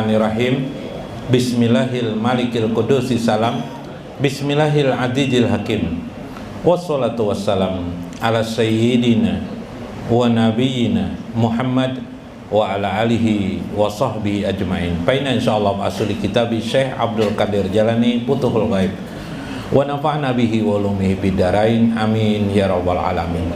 Bismillahirrahmanirrahim. Bismillahil malikil qudusi salam. Bismillahil adijil hakim. Wassalatu wassalam ala sayyidina wa nabiyyina Muhammad wa ala alihi wa sahbihi ajma'in. Faina insyaallah asli kitab Syekh Abdul Qadir Jalani Futuhul Ghaib. Wa nafa'na bihi wa ulumihi bidarain. Amin ya rabbal alamin.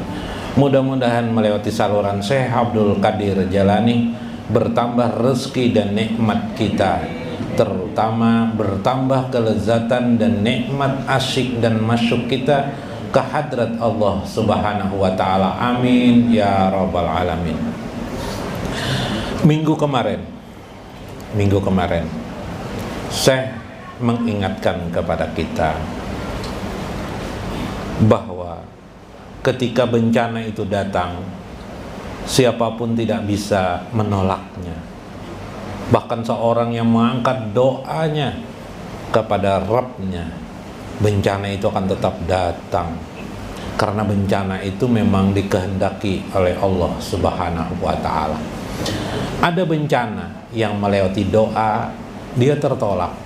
Mudah-mudahan melewati saluran Syekh Abdul Qadir Jalani bertambah rezeki dan nikmat kita, terutama bertambah kelezatan dan nikmat asyik dan masyuk kita ke hadrat Allah Subhanahu wa ta'ala. Amin ya rabbal alamin. Minggu kemarin Syekh mengingatkan kepada kita bahwa ketika bencana itu datang, siapapun tidak bisa menolaknya. Bahkan seorang yang mengangkat doanya kepada Rabb-nya, bencana itu akan tetap datang. Karena bencana itu memang dikehendaki oleh Allah Subhanahu wa ta'ala. Ada bencana yang melewati doa, dia tertolak.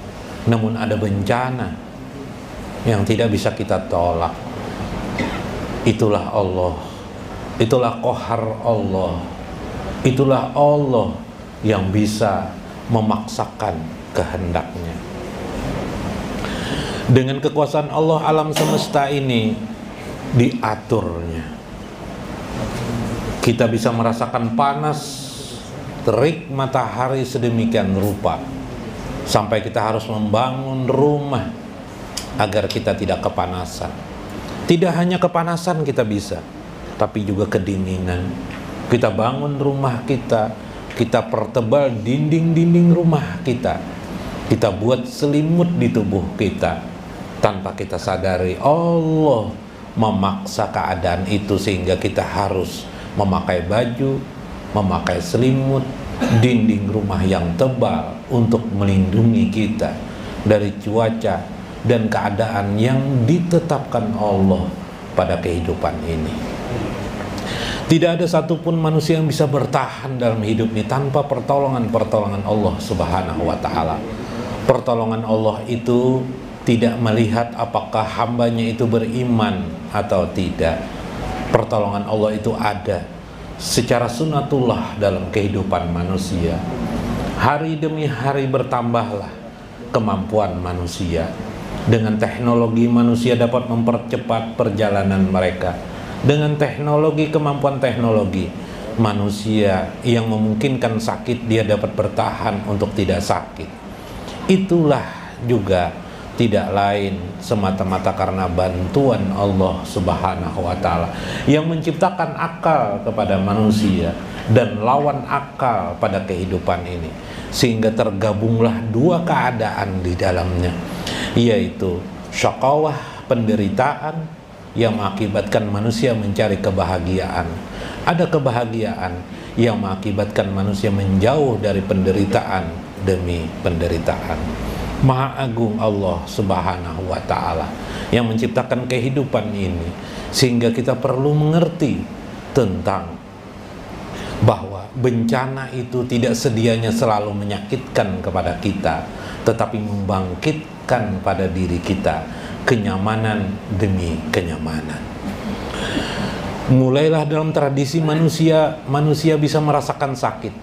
Namun ada bencana yang tidak bisa kita tolak. Itulah Allah. Itulah Qahar Allah. Itulah Allah yang bisa memaksakan kehendaknya. Dengan kekuasaan Allah, alam semesta ini diaturnya. Kita bisa merasakan panas terik matahari sedemikian rupa sampai kita harus membangun rumah agar kita tidak kepanasan. Tidak hanya kepanasan kita bisa, tapi juga kedinginan. Kita bangun rumah kita, kita pertebal dinding-dinding rumah kita, kita buat selimut di tubuh kita. Tanpa kita sadari, Allah memaksa keadaan itu sehingga kita harus memakai baju, memakai selimut, dinding rumah yang tebal untuk melindungi kita dari cuaca dan keadaan yang ditetapkan Allah pada kehidupan ini. Tidak ada satupun manusia yang bisa bertahan dalam hidup ini tanpa pertolongan Allah Subhanahu wa ta'ala. Pertolongan Allah itu tidak melihat apakah hambanya itu beriman atau tidak. Pertolongan Allah itu ada secara sunatullah dalam kehidupan manusia. Hari demi hari bertambahlah kemampuan manusia. Dengan teknologi manusia dapat mempercepat perjalanan mereka. Dengan teknologi, kemampuan teknologi, manusia yang memungkinkan sakit, dia dapat bertahan untuk tidak sakit. Itulah juga tidak lain semata-mata karena bantuan Allah Subhanahu wa ta'ala yang menciptakan akal kepada manusia dan lawan akal pada kehidupan ini, sehingga tergabunglah dua keadaan di dalamnya, yaitu syaqawah, penderitaan yang mengakibatkan manusia mencari kebahagiaan. Ada kebahagiaan yang mengakibatkan manusia menjauh dari penderitaan demi penderitaan. Maha Agung Allah Subhanahu wa ta'ala yang menciptakan kehidupan ini, sehingga kita perlu mengerti tentang bahwa bencana itu tidak sedianya selalu menyakitkan kepada kita, tetapi membangkitkan pada diri kita kenyamanan demi kenyamanan. Mulailah dalam tradisi manusia bisa merasakan sakit,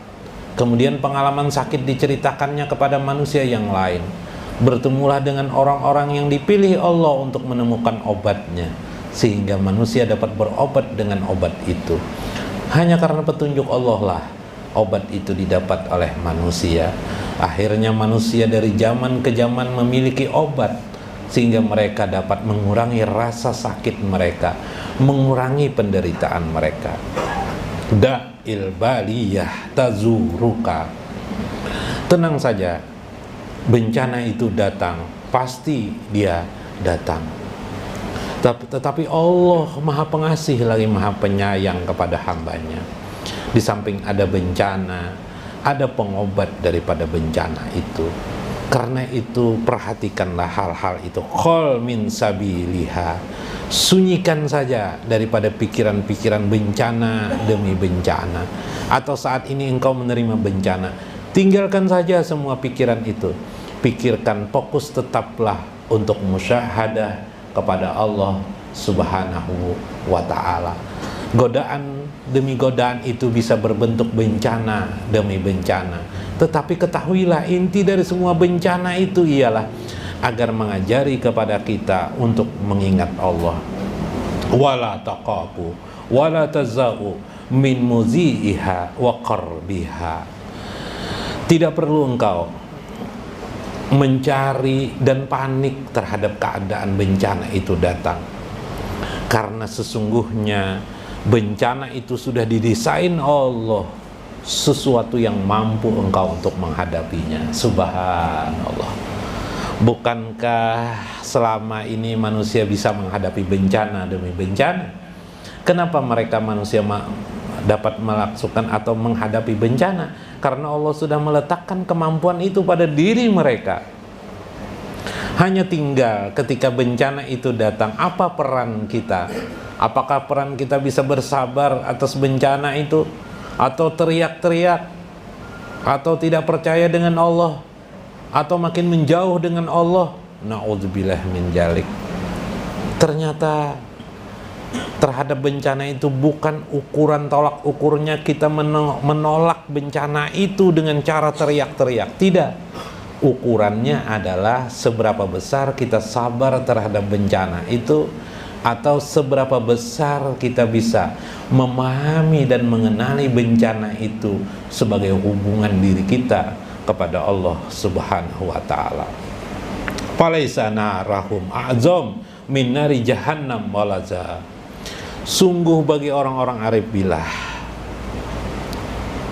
kemudian pengalaman sakit diceritakannya kepada manusia yang lain. Bertemulah dengan orang-orang yang dipilih Allah untuk menemukan obatnya, sehingga manusia dapat berobat dengan obat itu. Hanya karena petunjuk Allah lah obat itu didapat oleh manusia. Akhirnya manusia dari zaman ke zaman memiliki obat, sehingga mereka dapat mengurangi rasa sakit mereka, mengurangi penderitaan mereka. Da'il baliyah tazuruka. Tenang saja, bencana itu datang, pasti dia datang. Tetapi Allah Maha Pengasih lagi Maha Penyayang kepada hambanya. Di samping ada bencana, ada pengobat daripada bencana itu. Karena itu perhatikanlah hal-hal itu. Khol min sabiliha. Sunyikan saja daripada pikiran-pikiran bencana demi bencana. Atau saat ini engkau menerima bencana, Tinggalkan saja semua pikiran itu. Pikirkan, fokus tetaplah untuk musyahadah kepada Allah Subhanahu wa ta'ala. Godaan demi godaan itu bisa berbentuk bencana demi bencana. Tetapi ketahuilah, inti dari semua bencana itu ialah agar mengajari kepada kita untuk mengingat Allah. Wala taqabu wala tazau min muzi'iha wa qarbiha. Tidak perlu engkau mencari dan panik terhadap keadaan bencana itu datang, karena sesungguhnya bencana itu sudah didesain Allah, sesuatu yang mampu engkau untuk menghadapinya. Subhanallah. Bukankah selama ini manusia bisa menghadapi bencana demi bencana? Kenapa mereka manusia dapat melakukan atau menghadapi bencana? Karena Allah sudah meletakkan kemampuan itu pada diri mereka. Hanya tinggal ketika bencana itu datang, apa peran kita? Apakah peran kita bisa bersabar atas bencana itu, atau teriak-teriak, atau tidak percaya dengan Allah, atau makin menjauh dengan Allah? Na'udzubillah min dzalik. Ternyata terhadap bencana itu bukan ukuran tolak ukurnya kita menolak bencana itu dengan cara teriak-teriak. Tidak. Ukurannya adalah seberapa besar kita sabar terhadap bencana itu, atau seberapa besar kita bisa memahami dan mengenali bencana itu sebagai hubungan diri kita kepada Allah Subhanahu wa ta'ala. Falaisa narahum a'zam min nari jahannam walaza. Sungguh bagi orang-orang arif billah,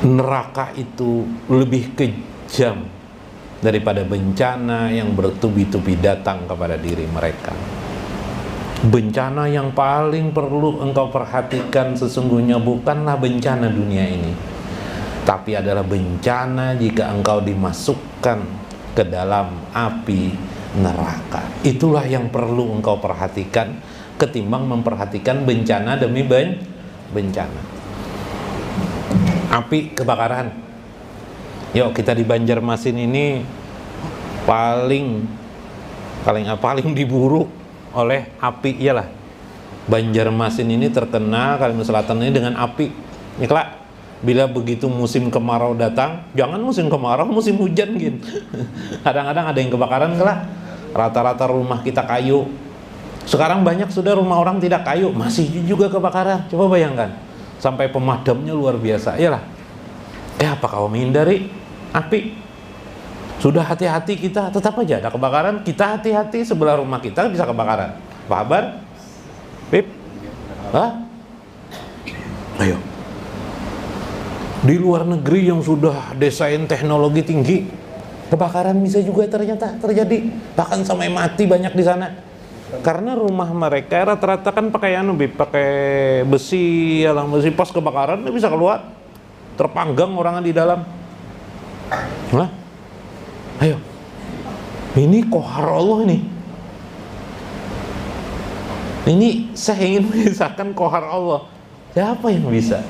neraka itu lebih kejam daripada bencana yang bertubi-tubi datang kepada diri mereka. Bencana yang paling perlu engkau perhatikan sesungguhnya bukanlah bencana dunia ini, tapi adalah bencana jika engkau dimasukkan ke dalam api neraka. Itulah yang perlu engkau perhatikan ketimbang memperhatikan bencana demi bencana. Api kebakaran. Yuk, kita di Banjarmasin ini paling diburu oleh api. Iyalah, Banjarmasin ini terkenal, Kalimantan Selatan ini dengan api. Ya kelak, bila begitu musim kemarau datang, jangan musim kemarau, musim hujan gitu. Kadang-kadang ada yang kebakaran kelak. Rata-rata rumah kita kayu. Sekarang banyak sudah rumah orang tidak kayu, masih juga kebakaran. Coba bayangkan, sampai pemadamnya luar biasa. Iyalah, apa kau menghindari api? Sudah hati-hati kita, tetap aja ada kebakaran. Kita hati-hati, sebelah rumah kita bisa kebakaran. Apa kabar? Pip? Hah? Ayo. Di luar negeri yang sudah desain teknologi tinggi, kebakaran bisa juga ternyata terjadi. Bahkan sampai mati banyak di sana. Karena rumah mereka rata-rata kan pakai pakai besi, alang besi, pas kebakaran dia bisa keluar, terpanggang orang di dalam. Nah, ayo, ini kohar Allah nih. Ini saya ingin mengisahkan kohar Allah. Siapa yang bisa?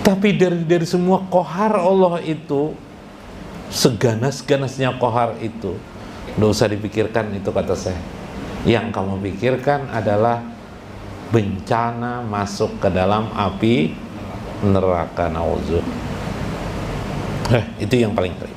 Tapi dari semua kohar Allah itu, seganas-ganasnya kohar itu, nggak usah dipikirkan itu, kata saya. Yang kamu pikirkan adalah bencana masuk ke dalam api neraka. Nauzubillah. Itu yang paling ngeri.